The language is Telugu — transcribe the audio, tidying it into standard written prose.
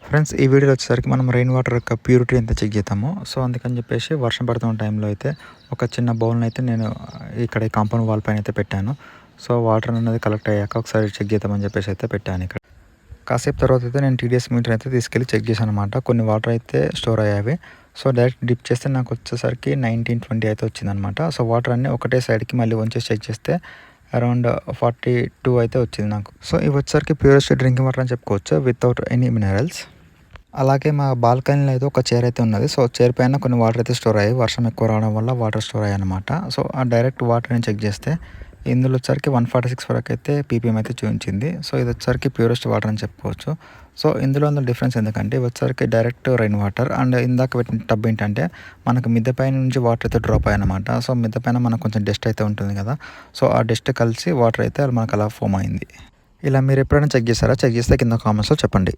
ఫ్రెండ్స్ ఈ వీడియోలో వచ్చేసరికి మనం రెయిన్ వాటర్ యొక్క ప్యూరిటీ ఎంత చెక్ చేద్దాము. సో అందుకని చెప్పేసి వర్షం పడుతున్న టైంలో అయితే ఒక చిన్న బౌల్ని అయితే నేను ఇక్కడ ఈ కాంపౌండ్ వాల్ పైన అయితే పెట్టాను. సో వాటర్ అనేది కలెక్ట్ అయ్యాక ఒకసారి చెక్ చేద్దామని చెప్పేసి అయితే పెట్టాను. ఇక్కడ కాసేపు తర్వాత అయితే నేను టీడీఎస్ మీటర్ అయితే తీసుకెళ్ళి చెక్ చేశాను అనమాట. కొన్ని వాటర్ అయితే స్టోర్ అయ్యాయి. సో డైరెక్ట్ డిప్ చేస్తే నాకు వచ్చేసరికి 19-20 అయితే వచ్చిందనమాట. సో వాటర్ అన్నీ ఒకటే సైడ్కి మళ్ళీ వంచేసి చెక్ చేస్తే అరౌండ్ 42 అయితే వచ్చింది నాకు. సో ఇవి వచ్చేసరికి ప్యూరెస్ట్ డ్రింకింగ్ వాటర్ అని చెప్పుకోవచ్చు, వితౌట్ ఎనీ మినరల్స్. అలాగే మా బాల్కనీలో అయితే ఒక చైర్ అయితే ఉన్నది. సో చైర్ పైన కొన్ని వాటర్ అయితే స్టోర్ అయ్యాయి. వర్షం ఎక్కువ రావడం వల్ల వాటర్ స్టోర్ అయ్యాయి అనమాట. సో ఆ డైరెక్ట్ వాటర్ని చెక్ చేస్తే ఇందులో వచ్చరికి 146 వరకు అయితే పీపీఎం అయితే చూపించింది. సో ఇది వచ్చరికి ప్యూరెస్ట్ వాటర్ అని చెప్పుకోవచ్చు. సో ఇందులో డిఫరెన్స్ ఎందుకంటే ఇవి వచ్చరికి డైరెక్ట్ రెయిన్ వాటర్ అండ్ ఇందాక పెట్టిన టబ్ ఏంటంటే మనకు మిద్దె పైన నుంచి వాటర్ అయితే డ్రాప్ అయ్యాయి అనమాట. సో మిద్దె పైన మనకు కొంచెం డస్ట్ అయితే ఉంటుంది కదా. సో ఆ డస్ట్ కలిసి వాటర్ అయితే మనకు అలా ఫామ్ అయింది. ఇలా మీరు ఎప్పుడైనా చెక్ చేస్తారా? చెక్ చేస్తే కింద కామెంట్స్లో చెప్పండి.